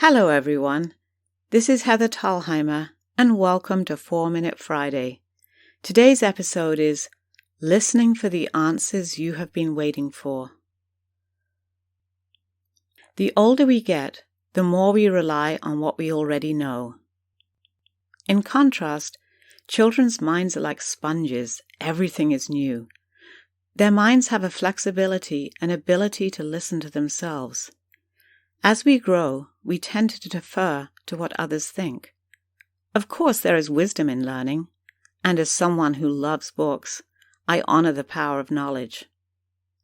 Hello everyone, this is Heather Thalheimer and welcome to 4-Minute Friday. Today's episode is Listening for the Answers You Have Been Waiting For. The older we get, the more we rely on what we already know. In contrast, children's minds are like sponges, everything is new. Their minds have a flexibility and ability to listen to themselves. As we grow, we tend to defer to what others think. Of course, there is wisdom in learning, and as someone who loves books, I honor the power of knowledge.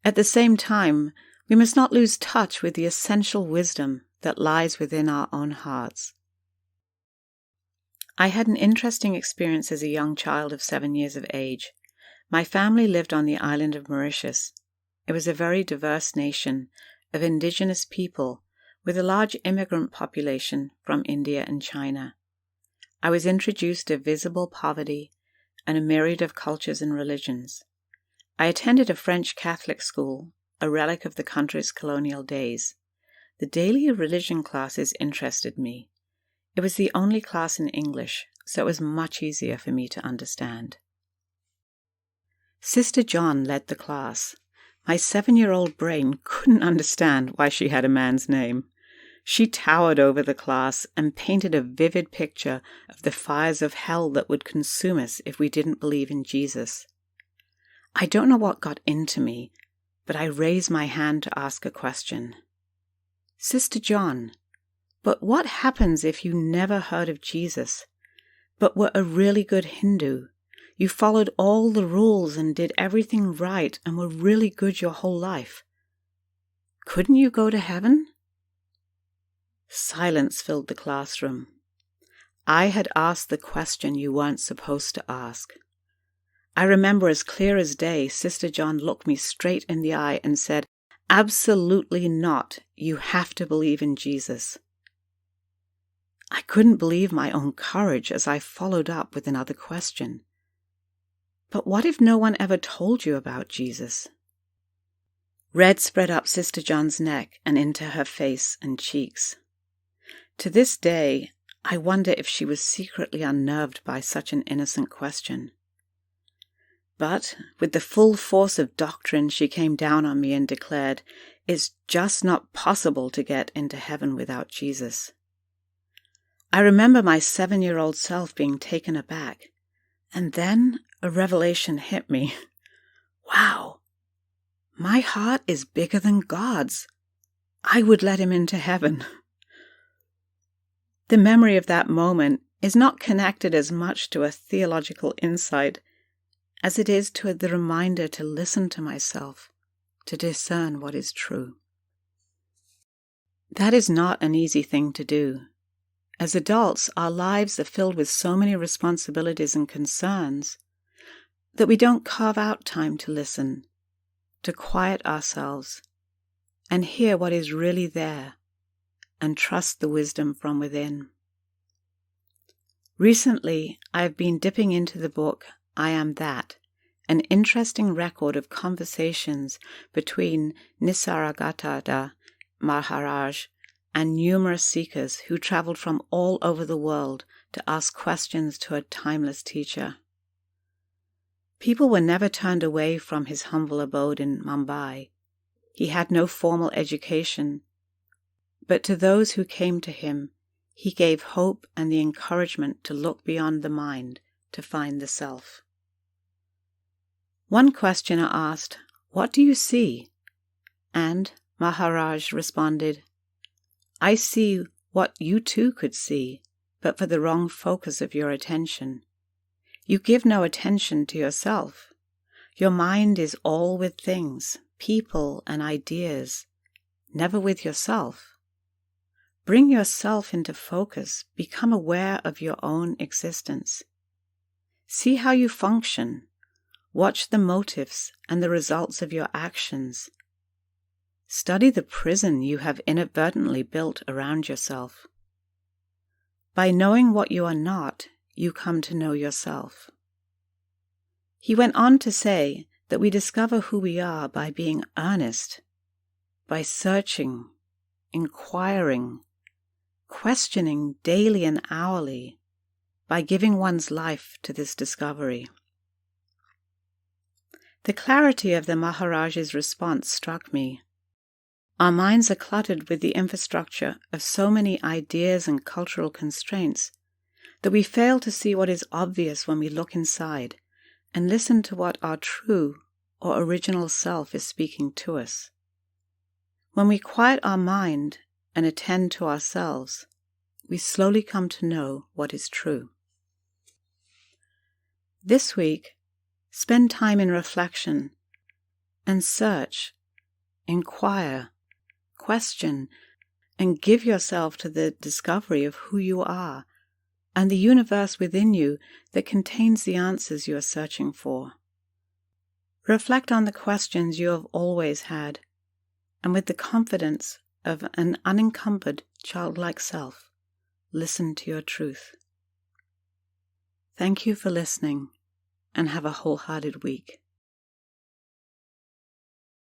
At the same time, we must not lose touch with the essential wisdom that lies within our own hearts. I had an interesting experience as a young child of 7 years of age. My family lived on the island of Mauritius. It was a very diverse nation of indigenous people with a large immigrant population from India and China. I was introduced to visible poverty and a myriad of cultures and religions. I attended a French Catholic school, a relic of the country's colonial days. The daily religion classes interested me. It was the only class in English, so it was much easier for me to understand. Sister John led the class. My 7-year-old brain couldn't understand why she had a man's name. She towered over the class and painted a vivid picture of the fires of hell that would consume us if we didn't believe in Jesus. I don't know what got into me, but I raised my hand to ask a question. Sister John, but what happens if you never heard of Jesus, but were a really good Hindu? You followed all the rules and did everything right and were really good your whole life. Couldn't you go to heaven? Silence filled the classroom. I had asked the question you weren't supposed to ask. I remember as clear as day, Sister John looked me straight in the eye and said, "Absolutely not. You have to believe in Jesus." I couldn't believe my own courage as I followed up with another question. But what if no one ever told you about Jesus? Red spread up Sister John's neck and into her face and cheeks. To this day, I wonder if she was secretly unnerved by such an innocent question. But, with the full force of doctrine, she came down on me and declared, "It's just not possible to get into heaven without Jesus." I remember my 7-year-old self being taken aback, and then a revelation hit me. Wow, my heart is bigger than God's. I would let him into heaven. The memory of that moment is not connected as much to a theological insight as it is to the reminder to listen to myself, to discern what is true. That is not an easy thing to do. As adults, our lives are filled with so many responsibilities and concerns that we don't carve out time to listen, to quiet ourselves, and hear what is really there, and trust the wisdom from within. Recently, I have been dipping into the book I Am That, an interesting record of conversations between Nisargadatta Maharaj and numerous seekers who traveled from all over the world to ask questions to a timeless teacher. People were never turned away from his humble abode in Mumbai. He had no formal education, but to those who came to him, he gave hope and the encouragement to look beyond the mind to find the self. One questioner asked, "What do you see?" And Maharaj responded, "I see what you too could see, but for the wrong focus of your attention. You give no attention to yourself. Your mind is all with things, people, and ideas, never with yourself. Bring yourself into focus, become aware of your own existence. See how you function. Watch the motives and the results of your actions. Study the prison you have inadvertently built around yourself. By knowing what you are not, you come to know yourself." He went on to say that we discover who we are by being earnest, by searching, inquiring, questioning daily and hourly by giving one's life to this discovery. The clarity of the Maharaj's response struck me. Our minds are cluttered with the infrastructure of so many ideas and cultural constraints that we fail to see what is obvious when we look inside and listen to what our true or original self is speaking to us. When we quiet our mind and attend to ourselves, we slowly come to know what is true. This week, spend time in reflection and search, inquire, question, and give yourself to the discovery of who you are and the universe within you that contains the answers you are searching for. Reflect on the questions you have always had, and with the confidence of an unencumbered, childlike self, listen to your truth. Thank you for listening, and have a wholehearted week.